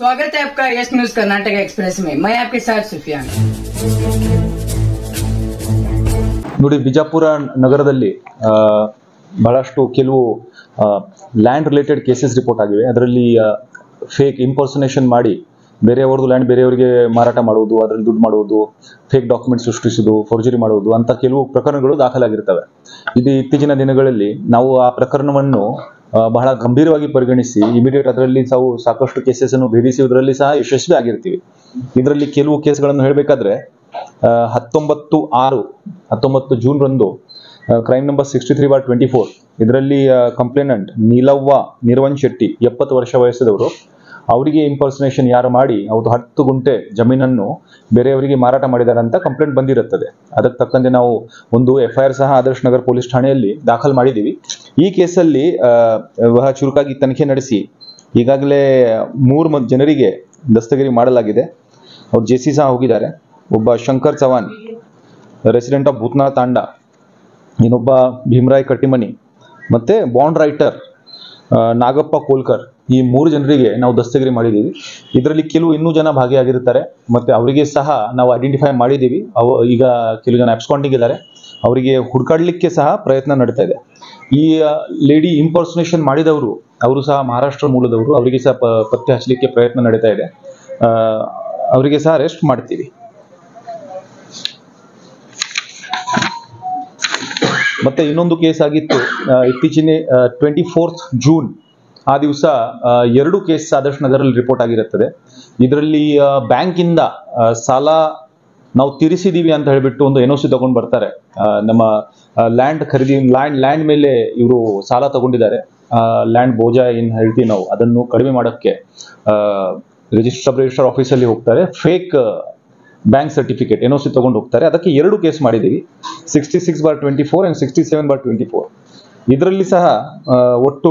स्वागत है आपका यस न्यूज कर्नाटक एक्सप्रेस में। मैं आपके साथ सुफियान। ನೋಡಿ, ಬಿಜಾಪುರ ನಗರದಲ್ಲಿ ಬಹಳಷ್ಟು ಕೆಲವು ಲ್ಯಾಂಡ್ ರಿಲೇಟೆಡ್ ಕೇಸಸ್ ರಿಪೋರ್ಟ್ ಆಗಿವೆ. ಅದರಲ್ಲಿ ಫೇಕ್ ಇಂಪರ್ಸನೇಷನ್ ಮಾಡಿ ಬೇರೆಯವ್ರದ್ದು ಲ್ಯಾಂಡ್ ಬೇರೆಯವರಿಗೆ ಮಾರಾಟ ಮಾಡುವುದು, ಅದರಲ್ಲಿ ದುಡ್ಡು ಮಾಡುವುದು, ಫೇಕ್ ಡಾಕ್ಯುಮೆಂಟ್ ಸೃಷ್ಟಿಸುವುದು, ಫೋರ್ಜರಿ ಮಾಡುವುದು ಅಂತ ಕೆಲವು ಪ್ರಕರಣಗಳು ದಾಖಲಾಗಿರ್ತವೆ. ಇದು ಇತ್ತೀಚಿನ ದಿನಗಳಲ್ಲಿ ನಾವು ಆ ಪ್ರಕರಣವನ್ನು ಬಹಳ ಗಂಭೀರವಾಗಿ ಪರಿಗಣಿಸಿ ಇಮಿಡಿಯೇಟ್ ಅದರಲ್ಲಿ ನಾವು ಸಾಕಷ್ಟು ಕೇಸಸ್ ಅನ್ನು ಭೇದಿಸುವುದರಲ್ಲಿ ಸಹ ಯಶಸ್ವಿ ಆಗಿರ್ತೀವಿ. ಇದರಲ್ಲಿ ಕೆಲವು ಕೇಸ್ಗಳನ್ನು ಹೇಳಬೇಕಾದ್ರೆ 19 ಜೂನ್ ರಂದು ಕ್ರೈಮ್ ನಂಬರ್ 63/24 ಇದರಲ್ಲಿ ಕಂಪ್ಲೇನೆಂಟ್ ನೀಲವ್ವ ನಿರ್ವನ್ ಶೆಟ್ಟಿ 70 ವರ್ಷ ವಯಸ್ಸದವರು, ಅವರಿಗೆ ಇಂಪರ್ಸನೇಷನ್ ಯಾರು ಮಾಡಿ ಅವರು 10 ಗುಂಟೆ ಜಮೀನನ್ನು ಬೇರೆಯವರಿಗೆ ಮಾರಾಟ ಮಾಡಿದ್ದಾರೆ ಅಂತ ಕಂಪ್ಲೇಂಟ್ ಬಂದಿರುತ್ತದೆ. ಅದಕ್ಕೆ ತಕ್ಕಂತೆ ನಾವು ಒಂದು FIR ಸಹ ಆದರ್ಶ್ ನಗರ್ ಪೊಲೀಸ್ ಠಾಣೆಯಲ್ಲಿ ದಾಖಲು ಮಾಡಿದ್ದೀವಿ. ಈ ಕೇಸಲ್ಲಿ ಬಹಳ ಚುರುಕಾಗಿ ತನಿಖೆ ನಡೆಸಿ ಈಗಾಗಲೇ 3 ಜನರಿಗೆ ದಸ್ತಗಿರಿ ಮಾಡಲಾಗಿದೆ. ಅವ್ರು JC ಸಹ ಹೋಗಿದ್ದಾರೆ. ಒಬ್ಬ ಶಂಕರ್ ಚವಾನ್ ರೆಸಿಡೆಂಟ್ ಆಫ್ ಭೂತ್ನಾಳ್ ತಾಂಡ, ಇನ್ನೊಬ್ಬ ಭೀಮರಾಯ್ ಕಟ್ಟಿಮನಿ, ಮತ್ತೆ ಬಾಂಡ್ ರೈಟರ್ ನಾಗಪ್ಪ ಕೋಲ್ಕರ್, ಈ 3 ಜನರಿಗೆ ನಾವು ದಸ್ತಗಿರಿ ಮಾಡಿದ್ದೀವಿ. ಇದರಲ್ಲಿ ಕೆಲವು ಇನ್ನೂ ಜನ ಭಾಗಿಯಾಗಿರ್ತಾರೆ, ಮತ್ತೆ ಅವರಿಗೆ ಸಹ ನಾವು ಐಡೆಂಟಿಫೈ ಮಾಡಿದ್ದೀವಿ. ಈಗ ಕೆಲವು ಜನ ಅಬ್ಸ್ಕಾಂಡಿಂಗ್ ಇದ್ದಾರೆ, ಅವರಿಗೆ ಹುಡುಕಾಡ್ಲಿಕ್ಕೆ ಸಹ ಪ್ರಯತ್ನ ನಡೀತಾ ಇದೆ. ಈ ಲೇಡಿ ಇಂಪರ್ಸನೇಷನ್ ಮಾಡಿದವರು ಅವರು ಸಹ ಮಹಾರಾಷ್ಟ್ರ ಮೂಲದವರು, ಅವರಿಗೆ ಸಹ ಪತ್ತೆ ಹಚ್ಚಲಿಕ್ಕೆ ಪ್ರಯತ್ನ ನಡೀತಾ ಇದೆ. ಅವರಿಗೆ ಸಹ ಅರೆಸ್ಟ್ ಮಾಡ್ತೀವಿ. ಮತ್ತೆ ಇನ್ನೊಂದು ಕೇಸ್ ಆಗಿತ್ತು ಇತ್ತೀಚಿನ 24 ಜೂನ್, ಆ ದಿವಸ 2 ಕೇಸ್ ಆದರ್ಶ್ ನಗರಲ್ಲಿ ರಿಪೋರ್ಟ್ ಆಗಿರುತ್ತದೆ. ಇದರಲ್ಲಿ ಬ್ಯಾಂಕಿಂದ ಸಾಲ ನಾವು ತೀರಿಸಿದೀವಿ ಅಂತ ಹೇಳ್ಬಿಟ್ಟು ಒಂದು NOC ತಗೊಂಡು ಬರ್ತಾರೆ. ನಮ್ಮ ಲ್ಯಾಂಡ್ ಖರೀದಿ ಲ್ಯಾಂಡ್ ಮೇಲೆ ಇವರು ಸಾಲ ತಗೊಂಡಿದ್ದಾರೆ. ಲ್ಯಾಂಡ್ ಬೋಜಾ ಏನ್ ಹೇಳ್ತೀವಿ ನಾವು, ಅದನ್ನು ಕಡಿಮೆ ಮಾಡೋಕ್ಕೆ ರಿಜಿಸ್ಟರ್ ಆಫೀಸಲ್ಲಿ ಹೋಗ್ತಾರೆ, ಫೇಕ್ ಬ್ಯಾಂಕ್ ಸರ್ಟಿಫಿಕೇಟ್ NOC ತಗೊಂಡು ಹೋಗ್ತಾರೆ. ಅದಕ್ಕೆ 2 ಕೇಸ್ ಮಾಡಿದ್ದೀವಿ, 66/24 and 67/24. ಇದರಲ್ಲಿ ಸಹ ಒಟ್ಟು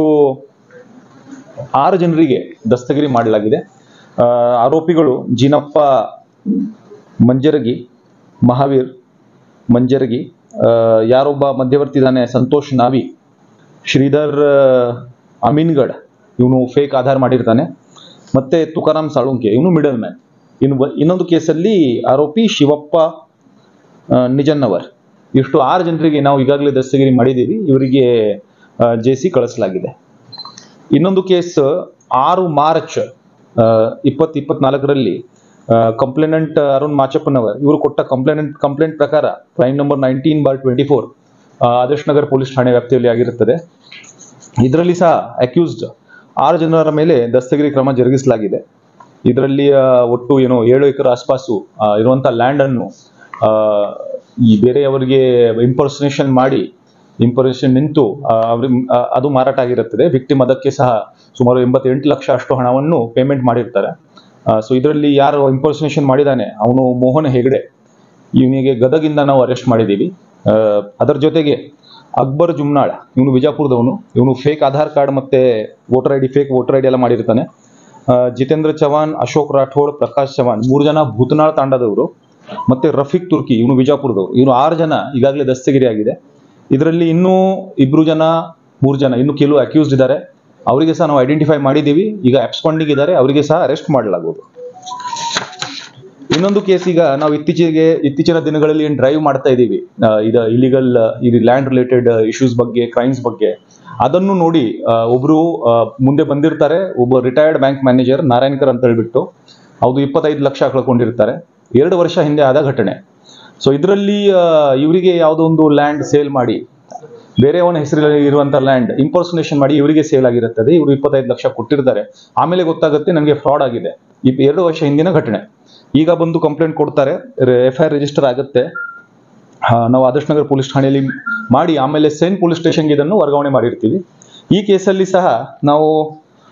6 ಜನರಿಗೆ ದಸ್ತಗಿರಿ ಮಾಡಲಾಗಿದೆ. ಆರೋಪಿಗಳು ಜಿನಪ್ಪ ಮಂಜರಗಿ, ಮಹಾವೀರ್ ಮಂಜರಗಿ, ಯಾರೊಬ್ಬ ಮಧ್ಯವರ್ತಿ ಇದ್ದಾನೆ ಸಂತೋಷ್ ನಾವಿ, ಶ್ರೀಧರ್ ಅಮೀನ್ಗಢ್, ಇವನು ಫೇಕ್ ಆಧಾರ್ ಮಾಡಿರ್ತಾನೆ, ಮತ್ತೆ ತುಕಾರಾಮ್ ಸಾಳುಂಕೆ, ಇವನು ಮಿಡಲ್ ಮ್ಯಾನ್. ಇನ್ನೊಂದು ಕೇಸಲ್ಲಿ ಆರೋಪಿ ಶಿವಪ್ಪ ನಿಜನ್ನವರ್. ಇಷ್ಟು 6 ಜನರಿಗೆ ನಾವು ಈಗಾಗಲೇ ದಸ್ತಗಿರಿ ಮಾಡಿದ್ದೀವಿ. ಇವರಿಗೆ JC ಕಳಿಸಲಾಗಿದೆ. ಇನ್ನೊಂದು ಕೇಸ್ 6 ಮಾರ್ಚ್ 2024ರಲ್ಲಿ ಕಂಪ್ಲೇನೆಂಟ್ ಅರುಣ್ ಮಾಚಪ್ಪನವರ್ ಇವರು ಕೊಟ್ಟ ಕಂಪ್ಲೇಂಟ್ ಪ್ರಕಾರ crime number 19/24 Adarsh Nagar police ಠಾಣೆ ವ್ಯಾಪ್ತಿಯಲ್ಲಿ ಆಗಿರುತ್ತದೆ. ಇದರಲ್ಲಿ ಸಹ ಅಕ್ಯೂಸ್ಡ್ 6 ಜನರ ಮೇಲೆ ದಸ್ತಗಿರಿ ಕ್ರಮ ಜರುಗಿಸಲಾಗಿದೆ. ಇದರಲ್ಲಿ ಒಟ್ಟು 7 ಎಕರೆ ಆಸ್ಪಾಸು ಇರುವಂತಹ ಲ್ಯಾಂಡ್ ಅನ್ನು ಈ ಬೇರೆಯವರಿಗೆ ಇಂಪರ್ಸನೇಷನ್ ಮಾಡಿ ನಿಂತು ಅದು ಮಾರಾಟ ಆಗಿರುತ್ತದೆ. ವಿಕ್ಟಿಮ್ ಅದಕ್ಕೆ ಸಹ ಸುಮಾರು 88 ಲಕ್ಷ ಅಷ್ಟು ಹಣವನ್ನು ಪೇಮೆಂಟ್ ಮಾಡಿರ್ತಾರೆ. ಸೊ ಇದರಲ್ಲಿ ಯಾರು ಇಂಪರ್ಸನೇಷನ್ ಮಾಡಿದಾನೆ ಅವನು ಮೋಹನ್ ಹೆಗಡೆ, ಇವನಿಗೆ ಗದಗಿಂದ ನಾವು ಅರೆಸ್ಟ್ ಮಾಡಿದ್ದೀವಿ. ಅದರ ಜೊತೆಗೆ ಅಕ್ಬರ್ ಜುಮ್ನಾಳ್, ಇವನು ವಿಜಾಪುರದವನು, ಇವನು ಫೇಕ್ ಆಧಾರ್ ಕಾರ್ಡ್ ಮತ್ತೆ ಫೇಕ್ ವೋಟರ್ ಐಡಿ ಎಲ್ಲ ಮಾಡಿರ್ತಾನೆ. ಜಿತೇಂದ್ರ ಚವಾನ್, ಅಶೋಕ್ ರಾಠೋಡ್, ಪ್ರಕಾಶ್ ಚವಾನ್, 3 ಜನ ಭೂತನಾಳ್ ತಾಂಡದವರು, ಮತ್ತೆ ರಫೀಕ್ ತುರ್ಕಿ, ಇವನು ವಿಜಾಪುರದವರು. ಇವನು 6 ಜನ ಈಗಾಗಲೇ ದಸ್ತಗಿರಿ ಆಗಿದೆ. ಇದರಲ್ಲಿ ಇನ್ನೂ 3 ಜನ ಇನ್ನು ಕೆಲವು ಅಕ್ಯೂಸ್ಡ್ ಇದ್ದಾರೆ, ಅವರಿಗೆ ಸಹ ನಾವು ಐಡೆಂಟಿಫೈ ಮಾಡಿದ್ದೀವಿ. ಈಗ ಅಬ್ಸ್ಕಾಂಡಿಂಗ್ ಇದ್ದಾರೆ, ಅವರಿಗೆ ಸಹ ಅರೆಸ್ಟ್ ಮಾಡಲಾಗುವುದು. ಇನ್ನೊಂದು ಕೇಸ್, ಈಗ ನಾವು ಇತ್ತೀಚಿನ ದಿನಗಳಲ್ಲಿ ಏನು ಡ್ರೈವ್ ಮಾಡ್ತಾ ಇದ್ದೀವಿ, ಇದು ಇಲಿಗಲ್ ಲ್ಯಾಂಡ್ ರಿಲೇಟೆಡ್ ಇಶ್ಯೂಸ್ ಬಗ್ಗೆ, ಕ್ರೈಮ್ಸ್ ಬಗ್ಗೆ, ಅದನ್ನು ನೋಡಿ ಒಬ್ರು ಮುಂದೆ ಬಂದಿರ್ತಾರೆ. ಒಬ್ಬ ರಿಟೈರ್ಡ್ ಬ್ಯಾಂಕ್ ಮ್ಯಾನೇಜರ್ ನಾರಾಯಣ್ಕರ್ ಅಂತ ಹೇಳ್ಬಿಟ್ಟು, ಅವ್ರು 25 ಲಕ್ಷ ಕಳ್ಕೊಂಡಿರ್ತಾರೆ. 2 ವರ್ಷ ಹಿಂದೆ ಆದ ಘಟನೆ. ಸೊ ಇದರಲ್ಲಿ ಇವರಿಗೆ ಯಾವುದೋ ಒಂದು ಲ್ಯಾಂಡ್ ಸೇಲ್ ಮಾಡಿ, ಬೇರೆಯವನ ಹೆಸರಲ್ಲಿ ಇರುವಂತಹ ಲ್ಯಾಂಡ್ ಇಂಪರ್ಸನೇಷನ್ ಮಾಡಿ ಇವರಿಗೆ ಸೇಲ್ ಆಗಿರುತ್ತದೆ. ಇವರು 25 ಲಕ್ಷ ಕೊಟ್ಟಿರ್ತಾರೆ. ಆಮೇಲೆ ಗೊತ್ತಾಗುತ್ತೆ ನನಗೆ ಫ್ರಾಡ್ ಆಗಿದೆ. 2 ವರ್ಷ ಹಿಂದಿನ ಘಟನೆ. ಈಗ ಬಂದು ಕಂಪ್ಲೇಂಟ್ ಕೊಡ್ತಾರೆ, FIR ರಿಜಿಸ್ಟರ್ ಆಗುತ್ತೆ. ನಾವು ಆದರ್ಶ್ ನಗರ್ ಪೊಲೀಸ್ ಠಾಣೆಯಲ್ಲಿ ಮಾಡಿ ಆಮೇಲೆ ಸೇನ್ ಪೊಲೀಸ್ ಸ್ಟೇಷನ್ಗೆ ಇದನ್ನು ವರ್ಗಾವಣೆ ಮಾಡಿರ್ತೀವಿ. ಈ ಕೇಸಲ್ಲಿ ಸಹ ನಾವು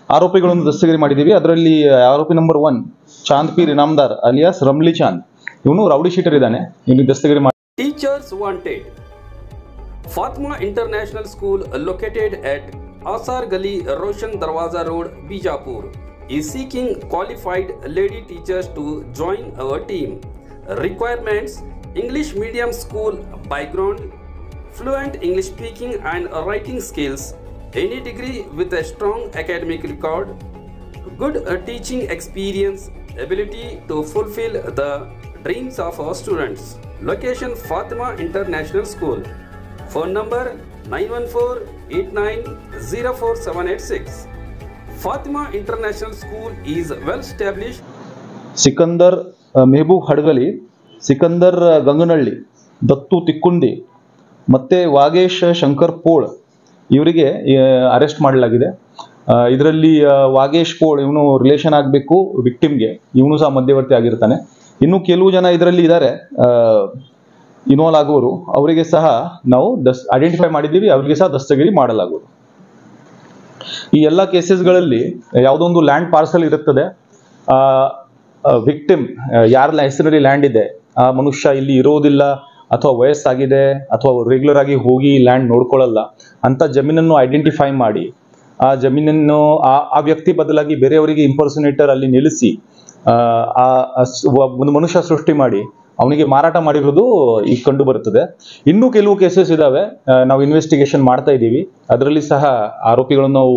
ಆರೋಪಿಗಳನ್ನು ದಸ್ತಗಿರಿ ಮಾಡಿದ್ದೀವಿ. ಅದರಲ್ಲಿ ಆರೋಪಿ ನಂಬರ್ 1 ಚಾಂದ್ ಪೀರ್ ಇನಾಮ್ದಾರ್ ಅಲಿಯಾಸ್ ರಮ್ಲಿ ಚಾಂದ್, ಇವನು ರೌಡಿ ಶೀಟರ್ ಇದ್ದಾನೆ. ಇವನಿಗೆ ದಸ್ತಗಿರಿ ಮಾಡಿ. Teachers wanted. Fatma International School located at Asar Gali, Roshan Darwaza Road, Bijapur is seeking qualified lady teachers to join our team. Requirements: English medium school background, fluent English speaking and writing skills, any degree with a strong academic record, good teaching experience, ability to fulfill the dreams of our students. Location Fatima International School. Phone number 914-8904-786. Fatima International School is well established. Sikandar Mehboob Hadagali, Sikandar Ganganahalli, ದತ್ತು ತಿಕ್ಕುಂದಿ ಮತ್ತು ವಾಗೇಶ್ ಶಂಕರ್ ಪೋಳ್ ಇವರಿಗೆ arrest ಮಾಡಲಾಗಿದೆ. ಇದರಲ್ಲಿ ವಾಗೇಶ್ ಪೋಳ್ ಇವನು relation ಆಗಬೇಕು ವಿಕ್ಟಿಮ್ಗೆ, ಇವನು ಸಹ ಮಧ್ಯವರ್ತಿ ಆಗಿರ್ತಾನೆ. ಇನ್ನು ಕೆಲವು ಜನ ಇದರಲ್ಲಿ ಇದ್ದಾರೆ ಇನ್ವಾಲ್ವ್ ಆಗುವರು, ಅವರಿಗೆ ಸಹ ನಾವು ಐಡೆಂಟಿಫೈ ಮಾಡಿದ್ದೀವಿ, ಅವರಿಗೆ ಸಹ ದಸ್ತಗಿರಿ ಮಾಡಲಾಗುವುದು. ಈ ಎಲ್ಲ ಕೇಸಸ್ಗಳಲ್ಲಿ ಯಾವುದೊಂದು ಲ್ಯಾಂಡ್ ಪಾರ್ಸಲ್ ಇರುತ್ತದೆ, ವಿಕ್ಟಿಮ್ ಯಾರ ಹೆಸರಲ್ಲಿ ಲ್ಯಾಂಡ್ ಇದೆ, ಆ ಮನುಷ್ಯ ಇಲ್ಲಿ ಇರೋದಿಲ್ಲ ಅಥವಾ ವಯಸ್ಸಾಗಿದೆ ಅಥವಾ ರೆಗ್ಯುಲರ್ ಆಗಿ ಹೋಗಿ ಲ್ಯಾಂಡ್ ನೋಡ್ಕೊಳ್ಳಲ್ಲ ಅಂತ ಜಮೀನನ್ನು ಐಡೆಂಟಿಫೈ ಮಾಡಿ ಆ ಜಮೀನನ್ನು ಆ ವ್ಯಕ್ತಿ ಬದಲಾಗಿ ಬೇರೆಯವರಿಗೆ ಇಂಪರ್ಸನೇಟರ್ ಅಲ್ಲಿ ನಿಲ್ಲಿಸಿ ಒಂದು ಮನುಷ್ಯ ಸೃಷ್ಟಿ ಮಾಡಿ ಅವನಿಗೆ ಮಾರಾಟ ಮಾಡಿರೋದು ಈಗ ಕಂಡು ಬರುತ್ತದೆ. ಇನ್ನೂ ಕೆಲವು ಕೇಸಸ್ ಇದಾವೆ, ನಾವು ಇನ್ವೆಸ್ಟಿಗೇಷನ್ ಮಾಡ್ತಾ ಇದ್ದೀವಿ. ಅದರಲ್ಲಿ ಸಹ ಆರೋಪಿಗಳನ್ನು ನಾವು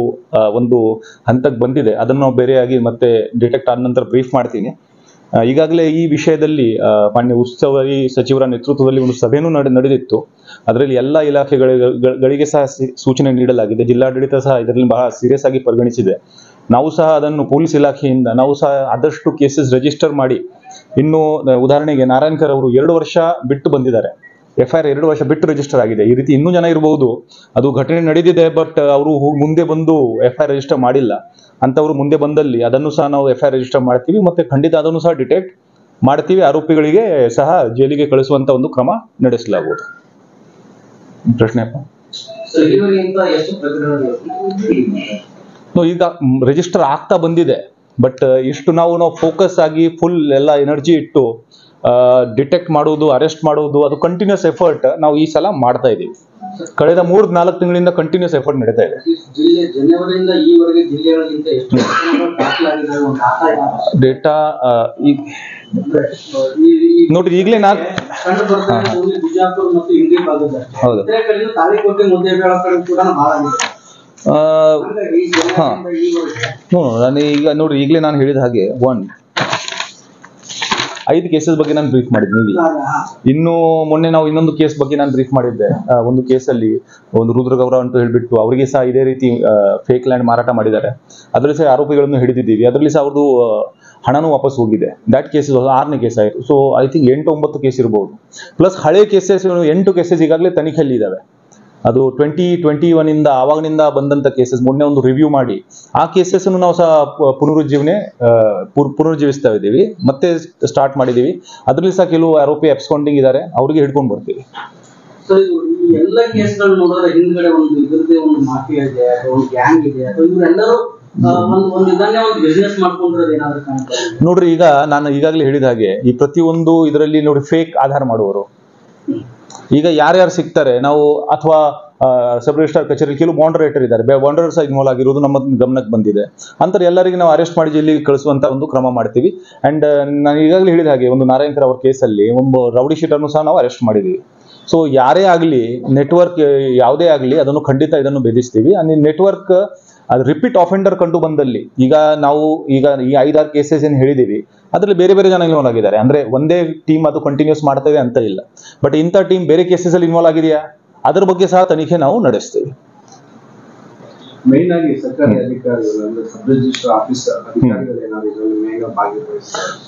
ಒಂದು ಹಂತಕ್ಕೆ ಬಂದಿದೆ, ಅದನ್ನು ನಾವು ಬೇರೆಯಾಗಿ ಮತ್ತೆ ಡಿಟೆಕ್ಟ್ ಆದ ನಂತರ ಬ್ರೀಫ್ ಮಾಡ್ತೀನಿ. ಈಗಾಗಲೇ ಈ ವಿಷಯದಲ್ಲಿ ಮಾನ್ಯ ಉಸ್ತುವಾರಿ ಸಚಿವರ ನೇತೃತ್ವದಲ್ಲಿ ಒಂದು ಸಭೆನೂ ನಡೆದಿತ್ತು. ಅದರಲ್ಲಿ ಎಲ್ಲ ಇಲಾಖೆಗಳಿಗೆ ಸಹ ಸೂಚನೆ ನೀಡಲಾಗಿದೆ. ಜಿಲ್ಲಾಡಳಿತ ಸಹ ಇದರಲ್ಲಿ ಬಹಳ ಸೀರಿಯಸ್ ಆಗಿ ಪರಿಗಣಿಸಿದೆ. ನಾವು ಸಹ ಅದನ್ನು ಪೊಲೀಸ್ ಇಲಾಖೆಯಿಂದ ನಾವು ಸಹ ಆದಷ್ಟು ಕೇಸಸ್ ರಿಜಿಸ್ಟರ್ ಮಾಡಿ, ಇನ್ನು ಉದಾಹರಣೆಗೆ ನಾರಾಯಣ್ಕರ್ ಅವರು 2 ವರ್ಷ ಬಿಟ್ಟು ಬಂದಿದ್ದಾರೆ, FIR 2 ವರ್ಷ ಬಿಟ್ಟು ರಿಜಿಸ್ಟರ್ ಆಗಿದೆ. ಈ ರೀತಿ ಇನ್ನೂ ಜನ ಇರಬಹುದು, ಅದು ಘಟನೆ ನಡೆದಿದೆ ಬಟ್ ಅವರು ಮುಂದೆ ಬಂದು FIR ರಿಜಿಸ್ಟರ್ ಮಾಡಿಲ್ಲ. ಅಂತವರು ಮುಂದೆ ಬಂದಲ್ಲಿ ಅದನ್ನು ಸಹ ನಾವು FIR ರಿಜಿಸ್ಟರ್ ಮಾಡ್ತೀವಿ, ಮತ್ತೆ ಖಂಡಿತ ಅದನ್ನು ಸಹ ಡಿಟೆಕ್ಟ್ ಮಾಡ್ತೀವಿ. ಆರೋಪಿಗಳಿಗೆ ಸಹ ಜೈಲಿಗೆ ಕಳಿಸುವಂತ ಒಂದು ಕ್ರಮ ನಡೆಸಲಾಗುವುದು. ಪ್ರಶ್ನೆ ಈಗ ರಿಜಿಸ್ಟರ್ ಆಗ್ತಾ ಬಂದಿದೆ, ಬಟ್ ಇಷ್ಟು ನಾವು ಫೋಕಸ್ ಆಗಿ ಫುಲ್ ಎಲ್ಲ ಎನರ್ಜಿ ಇಟ್ಟು ಡಿಟೆಕ್ಟ್ ಮಾಡೋದು, ಅರೆಸ್ಟ್ ಮಾಡೋದು, ಅದು ಕಂಟಿನ್ಯೂಸ್ ಎಫರ್ಟ್ ನಾವು ಈ ಸಲ ಮಾಡ್ತಾ ಇದ್ದೀವಿ. ಕಳೆದ 3-4 ತಿಂಗಳಿಂದ ಕಂಟಿನ್ಯೂಸ್ ಎಫರ್ಟ್ ನಡೀತಾ ಇದೆ. ಡೇಟಾ ನೋಡ್ರಿ, ಈಗಲೇ ನಾನು ಹೌದು ನಾನು ಈಗ ನೋಡ್ರಿ, ಈಗಲೇ ನಾನು ಹೇಳಿದ ಹಾಗೆ 5 ಕೇಸಸ್ ಬಗ್ಗೆ ನಾನು ಬ್ರೀಫ್ ಮಾಡಿದ್ದೀನಿ. ಇನ್ನು ಮೊನ್ನೆ ನಾವು ಇನ್ನೊಂದು ಕೇಸ್ ಬಗ್ಗೆ ನಾನು ಬ್ರೀಫ್ ಮಾಡಿದ್ದೆ. ಒಂದು ಕೇಸಲ್ಲಿ ಒಂದು ರುದ್ರಗೌಡ ಅಂತ ಹೇಳ್ಬಿಟ್ಟು ಅವರಿಗೆ ಸಹ ಇದೇ ರೀತಿ ಫೇಕ್ ಲ್ಯಾಂಡ್ ಮಾರಾಟ ಮಾಡಿದ್ದಾರೆ. ಅದರಲ್ಲಿ ಸಹ ಆರೋಪಿಗಳನ್ನು ಹಿಡಿದಿದ್ದೀವಿ. ಅದರಲ್ಲಿ ಸಹ ಅವ್ರದ್ದು ಹಣನೂ ವಾಪಸ್ ಹೋಗಿದೆ. ದ್ಯಾಟ್ ಕೇಸಸ್ 6ನೇ ಕೇಸ್ ಆಯಿತು. ಸೊ ಐ ಥಿಂಕ್ 8-9 ಕೇಸ್ ಇರ್ಬೋದು. ಪ್ಲಸ್ ಹಳೆ ಕೇಸಸ್ 8 ಕೇಸಸ್ ಈಗಾಗಲೇ ತನಿಖೆಯಲ್ಲಿ ಇದ್ದಾವೆ. ಅದು 2021 ಇಂದ ಆವಾಗಿನಿಂದ ಬಂದಂತ ಕೇಸಸ್ ಮೊನ್ನೆ ಒಂದು ರಿವ್ಯೂ ಮಾಡಿ ಆ ಕೇಸಸ್ ನಾವು ಸಹ ಪುನರುಜ್ಜೀವಿಸ್ತಾ ಇದ್ದೀವಿ, ಮತ್ತೆ ಸ್ಟಾರ್ಟ್ ಮಾಡಿದೀವಿ. ಅದರಲ್ಲಿ ಸಹ ಕೆಲವು ಆರೋಪಿ ಅಬ್ಸ್ಕಾಂಡಿಂಗ್ ಇದ್ದಾರೆ, ಅವರಿಗೆ ಹಿಡ್ಕೊಂಡು ಬರ್ತೀವಿ. ಎಲ್ಲ ಕೇಸ್ಗಳು ನೋಡಿದ್ರೆ ಹಿಂದ್ಗಡೆ ಒಂದು ಇದ್ರದ್ದೇ ಒಂದು ಮಾಫಿಯಾ ಇದೆ, ಒಂದು ಗ್ಯಾಂಗ್ ಇದೆ, ಇವರೆಲ್ಲರೂ ಒಂದು ಬಿಸಿನೆಸ್ ಮಾಡ್ಕೊಂಡಿರೋದು ಏನಾದ್ರು ಕಾಣ್ತಾ ಇದೆ. ನೋಡ್ರಿ, ಈಗ ನಾನು ಈಗಾಗಲೇ ಹೇಳಿದ ಹಾಗೆ ಈ ಪ್ರತಿಯೊಂದು ಇದರಲ್ಲಿ ನೋಡಿ ಫೇಕ್ ಆಧಾರ ಮಾಡುವವರು ಈಗ ಯಾರ್ಯಾರು ಸಿಗ್ತಾರೆ ನಾವು, ಅಥವಾ ಸಬ್ ರಿಜಿಸ್ಟ್ರಾರ್ ಕಚೇರಿ ಕೆಲವು ಬಾಂಡರೇಟರ್ ಇದ್ದಾರೆ, ಬಾಂಡರೇಟರ್ ಸಹ ಇನ್ವಾಲ್ವ್ ಆಗಿರೋದು ನಮ್ಮ ಗಮನಕ್ಕೆ ಬಂದಿದೆ. ಅಂತಾರೆ ಎಲ್ಲರಿಗೆ ನಾವು ಅರೆಸ್ಟ್ ಮಾಡಿ ಜೈಲಿಗೆ ಕಳಿಸುವಂತ ಒಂದು ಕ್ರಮ ಮಾಡ್ತೀವಿ. ಅಂಡ್ ನಾನು ಈಗಾಗಲೇ ಹೇಳಿದ ಹಾಗೆ ಒಂದು ನಾರಾಯಣ್ಕರ್ ಅವರ ಕೇಸಲ್ಲಿ ಒಂದು ರೌಡಿ ಶೀಟರ್ನು ಸಹ ನಾವು ಅರೆಸ್ಟ್ ಮಾಡಿದ್ದೀವಿ. ಸೊ ಯಾರೇ ಆಗಲಿ, ನೆಟ್ವರ್ಕ್ ಯಾವುದೇ ಆಗಲಿ, ಅದನ್ನು ಖಂಡಿತ ಇದನ್ನು ಬೆದರಿಸ್ತೀವಿ. ನೆಟ್ವರ್ಕ್ ಅದು ರಿಪೀಟ್ ಆಫೆಂಡರ್ ಕಂಡು ಬಂದಲ್ಲಿ ಈಗ ಈ 5-6 ಕೇಸಸ್ ಏನು ಹೇಳಿದೀವಿ, ಅದರಲ್ಲಿ ಬೇರೆ ಬೇರೆ ಜನ ಇನ್ವಾಲ್ವ್ ಆಗಿದ್ದಾರೆ. ಅಂದ್ರೆ ಒಂದೇ ಟೀಮ್ ಅದು ಕಂಟಿನ್ಯೂಸ್ ಮಾಡ್ತೇವೆ ಅಂತ ಇಲ್ಲ, ಬಟ್ ಇಂಥ ಟೀಮ್ ಬೇರೆ ಕೇಸಸ್ ಅಲ್ಲಿ ಇನ್ವಾಲ್ವ್ ಆಗಿದೆಯಾ ಅದ್ರ ಬಗ್ಗೆ ಸಹ ತನಿಖೆ ನಾವು ನಡೆಸ್ತೀವಿ. ಮೇನ್ ಆಗಿ ಸರ್ಕಾರಿ ಅಧಿಕಾರಿಗಳು ಅಂದ್ರೆ ಸಬ್ ರಿಜಿಸ್ಟ್ರಾರ್ ಆಫೀಸರ್ ಅಧಿಕಾರಿಗಳು ಏನಾದ್ರು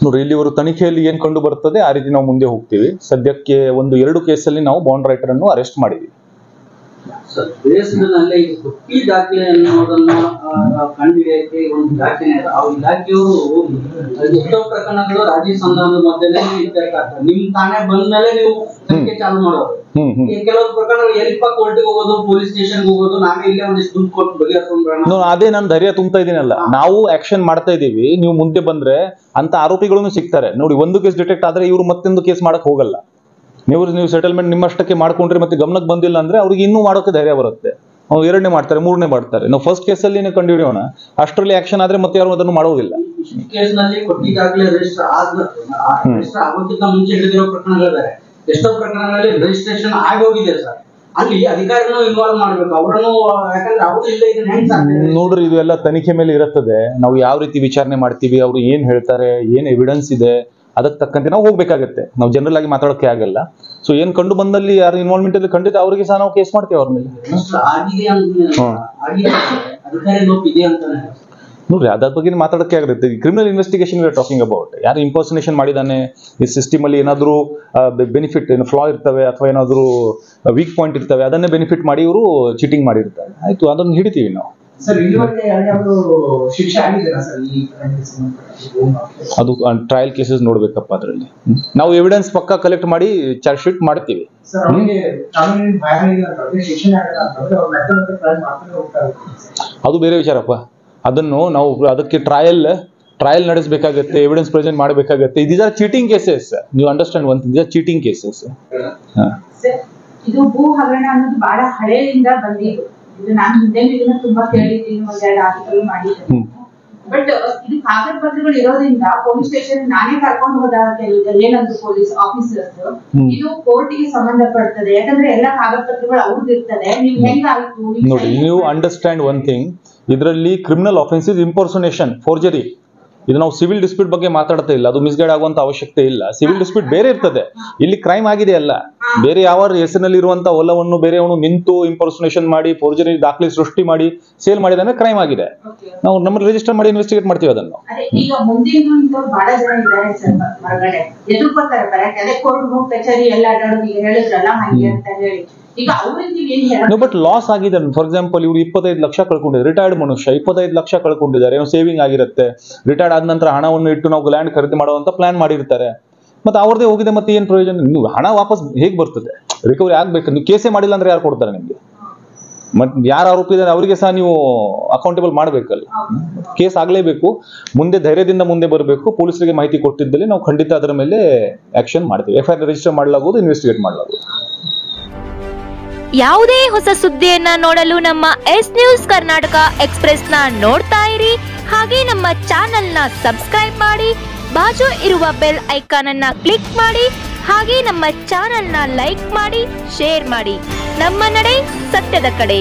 ನೋಡ್ರಿ, ಇಲ್ಲಿ ಇವರು ತನಿಖೆಯಲ್ಲಿ ಏನ್ ಕಂಡು ಬರ್ತದೆ ಆ ರೀತಿ ನಾವು ಮುಂದೆ ಹೋಗ್ತೀವಿ. ಸದ್ಯಕ್ಕೆ 1-2 ಕೇಸಲ್ಲಿ ನಾವು ಬಾಂಡ್ ರೈಟರ್ ಅನ್ನು ಅರೆಸ್ಟ್ ಮಾಡಿದ್ದೀವಿ. ದೇಶದಲ್ಲೇ ಇದು ಕೊಟ್ಟಿ ದಾಖಲೆ ಅನ್ನೋದನ್ನ ಕಂಡುಹಿಡಿಯಕ್ಕೆ ಒಂದು ದಾಖಲೆ ಇದೆ. ಆ ಇಲಾಖೆಯವರು ಎಷ್ಟೋ ಪ್ರಕರಣಗಳು ರಾಜೀವ್ ಸಂಧಾನದ ಮಧ್ಯದಲ್ಲಿ ಇತ್ಯರ್ಥ ಆಗ್ತದೆ. ನಿಮ್ ತಾನೇ ಬಂದ್ಮೇಲೆ ನೀವು ತನಿಖೆ ಚಾಲು ಮಾಡೋದು. ಕೆಲವು ಪ್ರಕರಣಗಳು ಎಲ್ಲಿಪ್ಪ ಕೋರ್ಟಿಗೆ ಹೋಗೋದು, ಪೊಲೀಸ್ ಸ್ಟೇಷನ್ ಹೋಗೋದು, ನಾವೇ ಇಲ್ಲೇ ಒಂದಿಷ್ಟು ದುಡ್ಡು ಕೊಟ್ಟು ಬಗೆಹರಿಸ್ಕೊಂಡ್ರೆ ಅದೇ ನಾನು ಧೈರ್ಯ ತುಂಬ್ತಾ ಇದೀನಲ್ಲ, ನಾವು ಆಕ್ಷನ್ ಮಾಡ್ತಾ ಇದೀವಿ. ನೀವು ಮುಂದೆ ಬಂದ್ರೆ ಅಂತ ಆರೋಪಿಗಳನ್ನು ಸಿಗ್ತಾರೆ. ನೋಡಿ, ಒಂದು ಕೇಸ್ ಡಿಟೆಕ್ಟ್ ಆದ್ರೆ ಇವರು ಮತ್ತೊಂದು ಕೇಸ್ ಮಾಡಕ್ ಹೋಗಲ್ಲ. ನೀವು ಸೆಟಲ್ಮೆಂಟ್ ನಿಮ್ಮಷ್ಟಕ್ಕೆ ಮಾಡ್ಕೊಂಡ್ರೆ ಮತ್ತೆ ಗಮನಕ್ಕೆ ಬಂದಿಲ್ಲ ಅಂದ್ರೆ ಅವ್ರಿಗೆ ಇನ್ನೂ ಮಾಡೋಕೆ ಧೈರ್ಯ ಬರುತ್ತೆ. ಅವ್ರು 2ನೇ ಮಾಡ್ತಾರೆ, 3ನೇ ಮಾಡ್ತಾರೆ. ನಾವು ಫಸ್ಟ್ ಕೇಸಲ್ಲಿ ಕಂಡು ಹಿಡಿಯೋಣ, ಅಷ್ಟರಲ್ಲಿ ಆಕ್ಷನ್ ಆದ್ರೆ ಮತ್ತೆ ಯಾರು ಅದನ್ನು ಮಾಡೋದಿಲ್ಲ. ಕೇಸ್ನಲ್ಲಿ ಕೊಟ್ಟಿ ದಾಖಲೆ ರಿಜಿಸ್ಟರ್ ಆಗೋಕ್ಕಿಂತ ಮುಂಚೆ ಹಿಡಿದಿರೋ ಪ್ರಕರಣಗಳಿದ್ದಾರೆ. ಎಷ್ಟೋ ಪ್ರಕರಣಗಳಲ್ಲಿ ರಿಜಿಸ್ಟ್ರೇಷನ್ ಆಗೋಗಿದೆ ಸರ್. ಅಲ್ಲಿ ಅಧಿಕಾರಿನೂ ಇನ್ವಾಲ್ವ್ ಮಾಡ್ಬೇಕು, ಅವ್ರನ್ನು, ಯಾಕಂದ್ರೆ ಅವ್ರು ಇಲ್ಲ ಇದನ್ನ ಹೆಂಗ್ ಸಾಧ್ಯ? ನೋಡ್ರಿ, ಇದು ಎಲ್ಲ ತನಿಖೆ ಮೇಲೆ ಇರುತ್ತದೆ. ನಾವು ಯಾವ ರೀತಿ ವಿಚಾರಣೆ ಮಾಡ್ತೀವಿ, ಅವ್ರು ಏನ್ ಹೇಳ್ತಾರೆ, ಏನ್ ಎವಿಡೆನ್ಸ್ ಇದೆ, ಅದಕ್ಕೆ ತಕ್ಕಂತೆ ನಾವು ಹೋಗ್ಬೇಕಾಗತ್ತೆ. ನಾವು ಜನರಲ್ ಆಗಿ ಮಾತಾಡೋಕೆ ಆಗಲ್ಲ. ಸೊ ಏನ್ ಕಂಡು ಬಂದಲ್ಲಿ ಯಾರು ಇನ್ವಾಲ್ವ್ಮೆಂಟ್ ಇದೆ ಖಂಡಿತ ಅವ್ರಿಗೆ ಸಹ ನಾವು ಕೇಸ್ ಮಾಡ್ತೀವಿ ಅವ್ರ ಮೇಲೆ. ಆಗಿದೆ ಅಧಿಕಾರಿ ಲೋಪ ಇದೆ ಅಂತಾನೆ ನೋಡ್ರಿ, ಅದ್ರ ಬಗ್ಗೆ ಮಾತಾಡಕ್ಕೆ ಆಗುತ್ತೆ. Criminal investigation talking about. ಯಾರು ಇಂಪರ್ಸನೇಷನ್ ಮಾಡಿದಾನೆ, ಈ ಸಿಸ್ಟಮ್ ಅಲ್ಲಿ ಏನಾದ್ರು ಬೆನಿಫಿಟ್, ಏನು ಫ್ಲಾ ಇರ್ತವೆ ಅಥವಾ ಏನಾದ್ರು ವೀಕ್ ಪಾಯಿಂಟ್ ಇರ್ತವೆ, ಅದನ್ನೇ ಬೆನಿಫಿಟ್ ಮಾಡಿ ಇವರು ಚೀಟಿಂಗ್ ಮಾಡಿರ್ತಾರೆ. ಆಯ್ತು, ಅದನ್ನ ಹಿಡಿತೀವಿ ನಾವು. ಸರ್, ಇಲ್ಲಿವರೆಗೆ ಯಾವ್ದಾದ್ರು ಶಿಕ್ಷೆ ಆಗಿದೆಯಾ ಸರ್ ಈ ಅದು ಟ್ರಯಲ್ ಕೇಸಸ್ ನೋಡ್ಬೇಕಪ್ಪ. ಅದರಲ್ಲಿ ನಾವು ಎವಿಡೆನ್ಸ್ ಪಕ್ಕ ಕಲೆಕ್ಟ್ ಮಾಡಿ ಚಾರ್ಜ್ ಶೀಟ್ ಮಾಡ್ತೀವಿ. ಅದು ಬೇರೆ ವಿಚಾರಪ್ಪ. ಅದನ್ನು ನಾವು ಅದಕ್ಕೆ ಟ್ರಯಲ್ ನಡೆಸಬೇಕಾಗತ್ತೆ, ಎವಿಡೆನ್ಸ್ ಪ್ರೆಸೆಂಟ್ ಮಾಡಬೇಕಾಗತ್ತೆ. ಇದೀಸ್ ಆರ್ ಚೀಟಿಂಗ್ ಕೇಸಸ್. ನೀವು understand one thing, cheating cases. ಇದು ಭೂ ಹಗರಣ ಅನ್ನೋದು ಬಹಳ ಹಳೆಯಿಂದ ಬಂದಿದ್ದು. ಇದು ನಾನು ಹಿಂದೆ ಇದನ್ನ ತುಂಬಾ ಕೇಳಿದ್ದೀನಿ, ಒಂದೆರಡು ಆರ್ಟಿಕಲ್ ಮಾಡಿದ್ದೀನಿ. ಬಟ್ ಇದು ಕಾಗದ ಪತ್ರಗಳು ಇರೋದ್ರಿಂದ ಪೊಲೀಸ್ ಸ್ಟೇಷನ್ ನಾನೇ ಕರ್ಕೊಂಡು ಹೋದಾಗ ಏನಂದ್ರು ಪೊಲೀಸ್ ಆಫೀಸರ್ಸ್, ಇದು ಕೋರ್ಟಿಗೆ ಸಂಬಂಧಪಡ್ತದೆ, ಯಾಕಂದ್ರೆ ಎಲ್ಲ ಕಾಗದ ಪತ್ರಗಳು ಅವ್ರದ್ದು ಇರ್ತದೆ, ನೀವು ಹೆಂಗಾಯ್ತು ನೋಡಿ. ನೀವು ಅಂಡರ್ಸ್ಟ್ಯಾಂಡ್ ಒನ್ ಥಿಂಗ್, ಇದರಲ್ಲಿ criminal offence is impersonation, forgery. ಇದು ನಾವು ಸಿವಿಲ್ ಡಿಸ್ಪ್ಯೂಟ್ ಬಗ್ಗೆ ಮಾತಾಡ್ತಾ ಇಲ್ಲ, ಅದು ಮಿಸ್ಗೈಡ್ ಆಗುವಂತ ಅವಶ್ಯಕತೆ ಇಲ್ಲ. ಸಿವಿಲ್ ಡಿಸ್ಪ್ಯೂಟ್ ಬೇರೆ ಇರ್ತದೆ, ಇಲ್ಲಿ ಕ್ರೈಮ್ ಆಗಿದೆ ಅಲ್ಲ. ಬೇರೆ ಯಾವ ಹೆಸರಿನಲ್ಲಿ ಇರುವಂತ ಹೊಲವನ್ನು ಬೇರೆಯವನು ನಿಂತು ಇಂಪರ್ಸನೇಷನ್ ಮಾಡಿ ಫೋರ್ಜರಿ ದಾಖಲೆ ಸೃಷ್ಟಿ ಮಾಡಿ ಸೇಲ್ ಮಾಡಿದ್ರೆ ಕ್ರೈಮ್ ಆಗಿದೆ. ನಾವು ನಮ್ಮಲ್ಲಿ ರಿಜಿಸ್ಟರ್ ಮಾಡಿ ಇನ್ವೆಸ್ಟಿಗೇಟ್ ಮಾಡ್ತೀವಿ ಅದನ್ನು. ಈಗ ಮುಂದಿನ ಬಹಳ ಜನ ಇದ್ದಾರೆ ಸರ್, ಹೊರಗಡೆ ಎದುರ್ಕೋತಾರೆ, ಬರಕ್ಕೆ ಅದೇ ಕೋರ್ಟ್ ಹೋಗಿ ಕಚೇರಿ ಎಲ್ಲ ಅಡ್ಡಾಡೋದು, ಈಗ ಹೇಳಿದ್ರಲ್ಲ ಹಂಗೆ ಅಂತ ಹೇಳಿ. ಈಗ ಅವ್ರಿಗೆ ಬಟ್ ಲಾಸ್ ಆಗಿದೆ. ಫಾರ್ ಎಕ್ಸಾಂಪಲ್, ಇವ್ರು 25 ಲಕ್ಷ ಕಳ್ಕೊಂಡಿದ್ದಾರೆ. ರಿಟೈರ್ಡ್ ಮನುಷ್ಯ 25 ಲಕ್ಷ ಕಳ್ಕೊಂಡಿದ್ದಾರೆ. ಸೇವಿಂಗ್ ಆಗಿರುತ್ತೆ. ರಿಟೈರ್ಡ್ ಆದ ನಂತರ ಹಣವನ್ನು ಇಟ್ಟು ನಾವು ಲ್ಯಾಂಡ್ ಖರೀದಿ ಮಾಡುವಂತ ಪ್ಲಾನ್ ಮಾಡಿರ್ತಾರೆ. ಮತ್ತೆ ಅವ್ರದೇ ಹೋಗಿದೆ, ಮತ್ತೆ ಏನ್ ಪ್ರಯೋಜನ? ನೀವು ಹಣ ವಾಪಸ್ ಹೇಗೆ ಬರ್ತದೆ? ರಿಕವರಿ ಆಗ್ಬೇಕು. ನೀವು ಕೇಸೇ ಮಾಡಿಲ್ಲ ಅಂದ್ರೆ ಯಾರು ಕೊಡ್ತಾರೆ ನಿಮ್ಗೆ? ಮತ್ತೆ ಯಾರು ಆರೋಪಿ ಇದ್ದಾರೆ ಅವರಿಗೆ ಸಹ ನೀವು ಅಕೌಂಟೇಬಲ್ ಮಾಡಬೇಕಲ್ಲ. ಕೇಸ್ ಆಗ್ಲೇಬೇಕು. ಮುಂದೆ ಧೈರ್ಯದಿಂದ ಮುಂದೆ ಬರಬೇಕು. ಪೊಲೀಸರಿಗೆ ಮಾಹಿತಿ ಕೊಟ್ಟಿದ್ದಲ್ಲಿ ನಾವು ಖಂಡಿತ ಅದರ ಮೇಲೆ ಆಕ್ಷನ್ ಮಾಡ್ತೀವಿ. FIR ರಿಜಿಸ್ಟರ್ ಮಾಡಲಾಗುವುದು, ಇನ್ವೆಸ್ಟಿಗೇಟ್ ಮಾಡಲಾಗುವುದು. ಯಾವುದೇ ಹೊಸ ಸುದ್ದಿಯನ್ನ ನೋಡಲು ನಮ್ಮ ಎಸ್ ನ್ಯೂಸ್ ಕರ್ನಾಟಕ ಎಕ್ಸ್ಪ್ರೆಸ್ ನ ನೋಡ್ತಾ ಇರಿ. ಹಾಗೆ ನಮ್ಮ ಚಾನೆಲ್ ನ ಸಬ್ಸ್ಕ್ರೈಬ್ ಮಾಡಿ, ಬಾಜು ಇರುವ ಬೆಲ್ ಐಕಾನ್ ಅನ್ನ ಕ್ಲಿಕ್ ಮಾಡಿ. ಹಾಗೆ ನಮ್ಮ ಚಾನೆಲ್ ನ ಲೈಕ್ ಮಾಡಿ, ಶೇರ್ ಮಾಡಿ. ನಮ್ಮ ನಡೆ ಸತ್ಯದ ಕಡೆ.